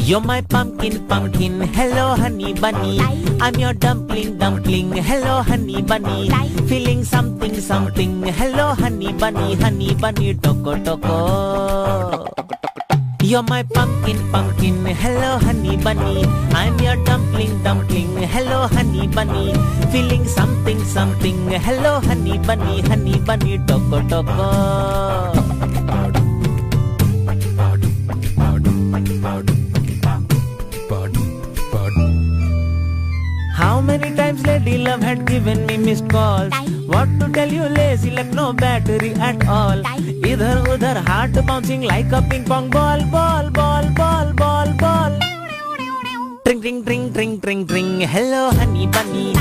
You're my pumpkin, pumpkin, hello honey bunny. I'm your dumpling, dumpling, hello honey bunny. Feeling something, something, hello honey bunny, toko toko. You're my pumpkin, pumpkin, hello honey bunny. I'm your dumpling, dumpling, hello honey bunny. Feeling something, something, hello honey bunny, toko toko. How many times Lady Love had given me missed calls? What to tell you, lazy like no battery at all. Idhar udhar heart bouncing like a ping pong ball, ball, ball, ball, ball, ball. Tring, tring, tring, tring, tring, tring. Hello honey bunny.